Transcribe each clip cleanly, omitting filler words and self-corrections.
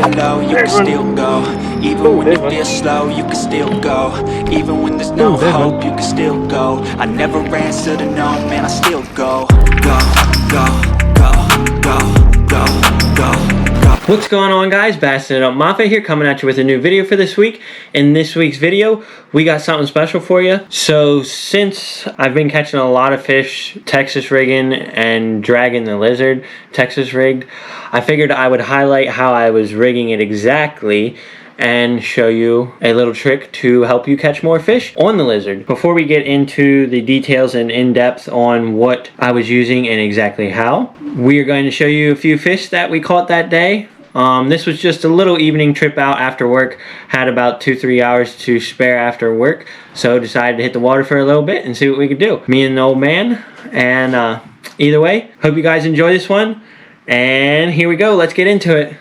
low, you can still go. Even when you feel slow, you can still go. Even when there's no hope, you can still go. I never answer to no, man, I still go. Go, go, go, go, go, go, go. What's going on, guys? Bassin' It Up Mafia here, coming at you with a new video for this week. In this week's video, we got something special for you. So since I've been catching a lot of fish, Texas rigging and dragging the lizard Texas rigged, I figured I would highlight how I was rigging it exactly and show you a little trick to help you catch more fish on the lizard. Before we get into the details and in-depth on what I was using and exactly how, we are going to show you a few fish that we caught that day. This was just a little evening trip out after work. Had about 2-3 hours to spare after work, so decided to hit the water for a little bit and see what we could do. Me and the old man. And either way, hope you guys enjoy this one. And here we go. Let's get into it.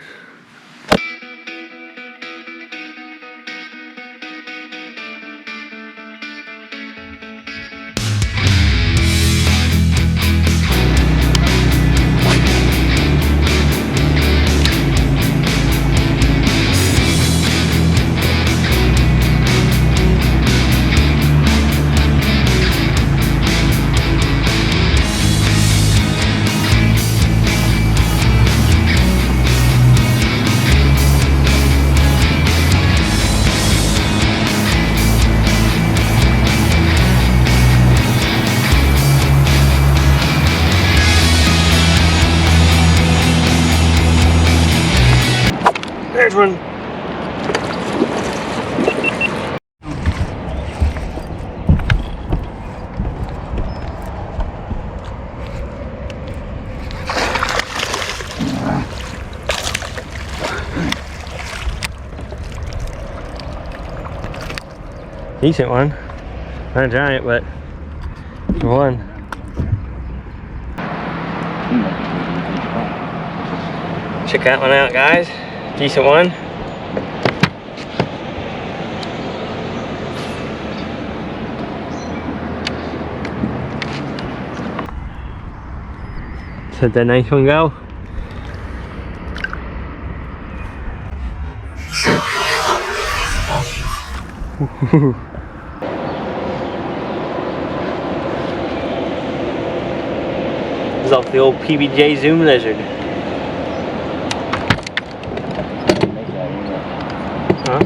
There's one. Decent one. Not a giant, but one. Check that one out, guys. Decent one. Let that nice one go. This is off the old PBJ Zoom Lizard. Huh? I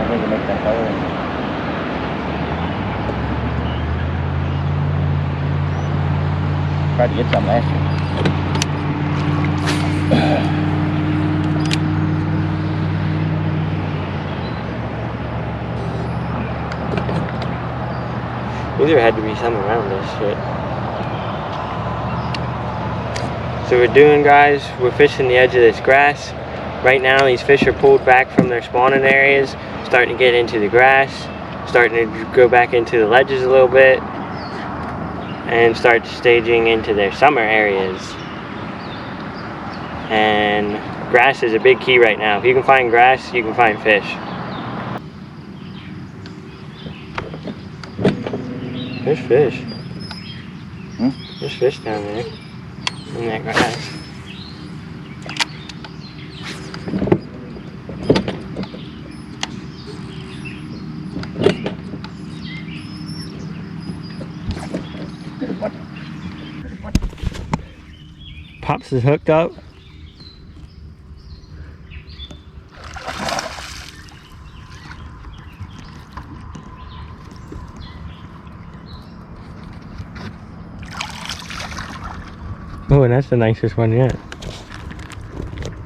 think it makes that color. Tried to get some last year. There had to be some around this shit. So we're doing, guys, we're fishing the edge of this grass. Right now these fish are pulled back from their spawning areas, starting to get into the grass, starting to go back into the ledges a little bit, and start staging into their summer areas. And grass is a big key right now. If you can find grass, you can find fish. There's fish. Hmm? There's fish down there in that grass. Pops is hooked up. Oh, and that's the nicest one yet.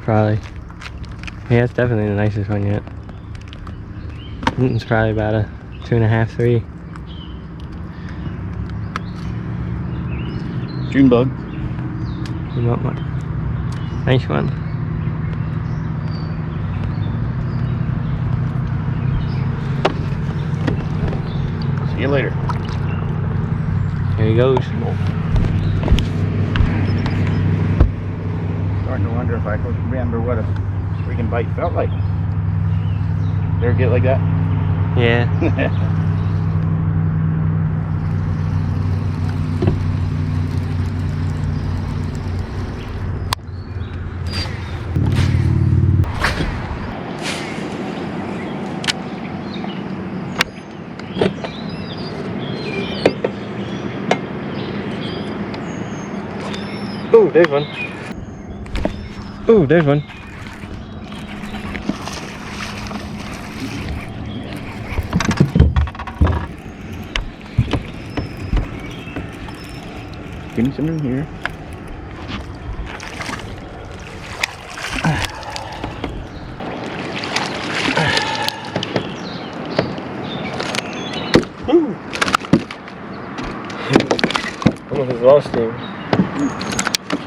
Probably. Yeah, it's definitely the nicest one yet. It's probably about a 2.5, 3. June bug. You want one? Nice one. See you later. There he goes. Starting to wonder if I could remember what a freaking bite felt like. You ever get like that? Yeah. Ooh, there's one. Ooh, there's one. Getting some in here. Ooh. Almost lost him.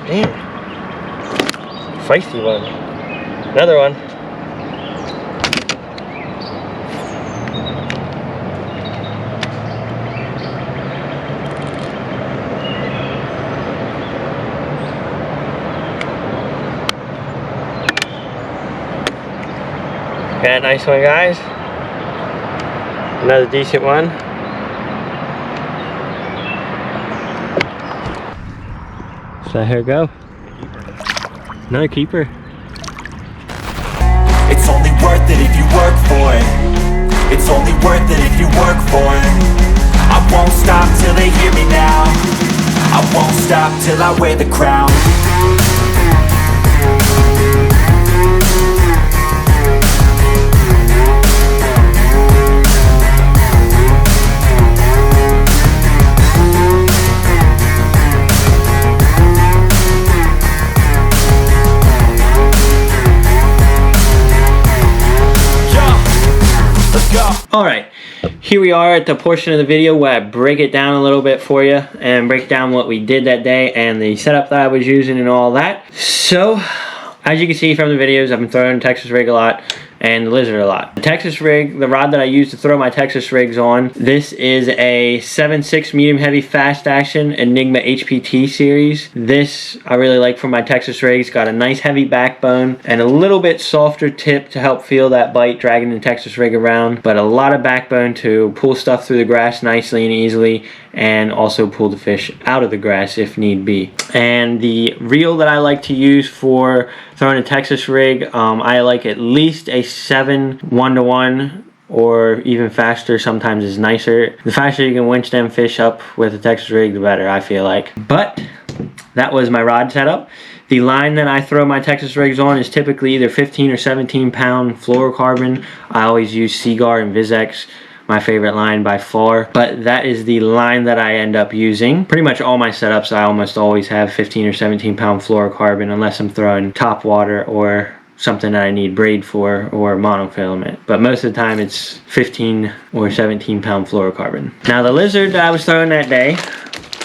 Damn. Feisty one. Another one. Yeah, nice one, guys. Another decent one. So here we go. Another keeper. It's only worth it if you work for it. It's only worth it if you work for it. I won't stop till they hear me now. I won't stop till I wear the crown. Alright, here we are at the portion of the video where I break it down a little bit for you and break down what we did that day and the setup that I was using and all that. So, as you can see from the videos, I've been throwing Texas rig a lot and the lizard a lot. The Texas rig, the rod that I use to throw my Texas rigs on, this is a 7.6 medium heavy fast action Enigma HPT series. This I really like for my Texas rigs. Got a nice heavy backbone and a little bit softer tip to help feel that bite dragging the Texas rig around, but a lot of backbone to pull stuff through the grass nicely and easily, and also pull the fish out of the grass if need be. And the reel that I like to use for throwing a Texas rig, I like at least a 7 1-to-1, or even faster sometimes is nicer. The faster you can winch them fish up with a Texas rig, the better, I feel like. But that was my rod setup. The line that I throw my Texas rigs on is typically either 15 or 17 pound fluorocarbon. I always use Seaguar and Vizex, my favorite line by far, but that is the line that I end up using. Pretty much all my setups I almost always have 15 or 17 pound fluorocarbon, unless I'm throwing top water or something that I need braid for, or monofilament. But most of the time it's 15 or 17 pound fluorocarbon. Now the lizard that I was throwing that day,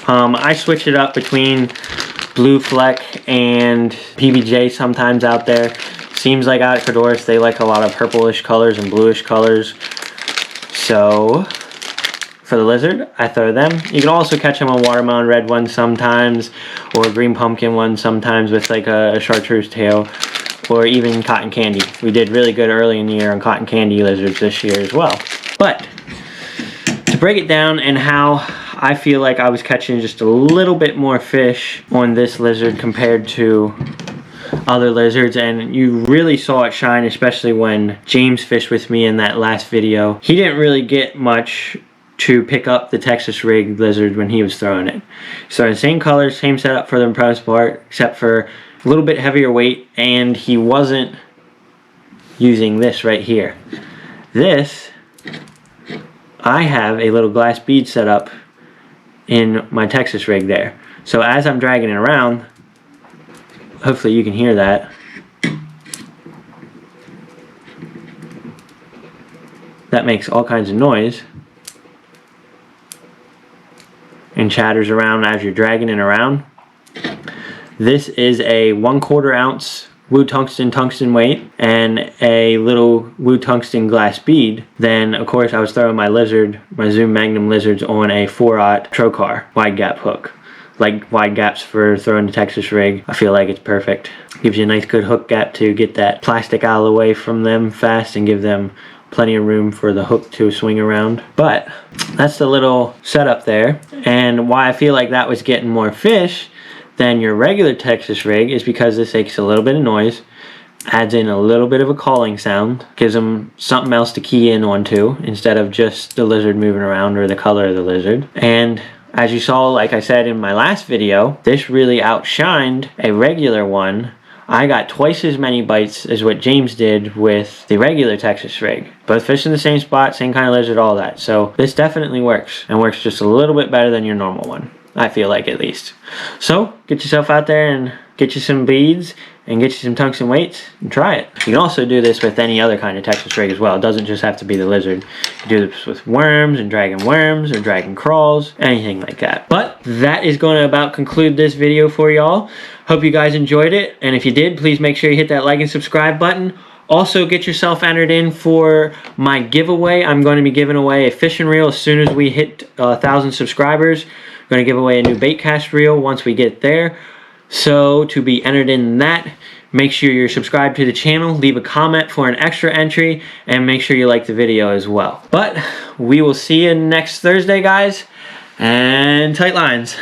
I switch it up between Blue Fleck and PBJ sometimes out there. Seems like out at Fedoris they like a lot of purplish colors and bluish colors. So for the lizard, I throw them. You can also catch them on watermelon red ones sometimes, or green pumpkin ones sometimes with like a chartreuse tail, or even cotton candy. We did really good early in the year on cotton candy lizards this year as well. But to break it down and how I feel like I was catching just a little bit more fish on this lizard compared to other lizards, and you really saw it shine, especially when James fished with me in that last video. He didn't really get much to pick up the Texas rig lizard when he was throwing it. So the same colors, same setup for the most part, except for a little bit heavier weight, and he wasn't using this right here. This, I have a little glass bead set up in my Texas rig there. So as I'm dragging it around, hopefully you can hear that. That makes all kinds of noise and chatters around as you're dragging it around. This is a 1/4 ounce Wu tungsten weight and a little Wu tungsten glass bead. Then of course I was throwing my lizard, my Zoom Magnum lizards, on a 4/0 Trocar wide gap hook. Like wide gaps for throwing the Texas rig, I feel like it's perfect. Gives you a nice good hook gap to get that plastic out of the way from them fast and give them plenty of room for the hook to swing around. But that's the little setup there, and why I feel like that was getting more fish than your regular Texas rig is because this makes a little bit of noise, adds in a little bit of a calling sound, gives them something else to key in onto instead of just the lizard moving around or the color of the lizard. And as you saw, like I said in my last video, this really outshined a regular one. I got twice as many bites as what James did with the regular Texas rig. Both fish in the same spot, same kind of lizard, all that. So this definitely works, and works just a little bit better than your normal one. I feel like, at least. So get yourself out there and get you some beads and get you some tungsten weights and try it. You can also do this with any other kind of Texas rig as well. It doesn't just have to be the lizard. You do this with worms and dragon worms or dragon crawls, anything like that. But that is going to about conclude this video for y'all. Hope you guys enjoyed it, and if you did, please make sure you hit that like and subscribe button. Also, get yourself entered in for my giveaway. I'm going to be giving away a fishing reel as soon as we hit 1,000 subscribers. I'm going to give away a new bait cast reel once we get there. So to be entered in that, make sure you're subscribed to the channel, leave a comment for an extra entry, and make sure you like the video as well. But we will see you next Thursday, guys, and tight lines.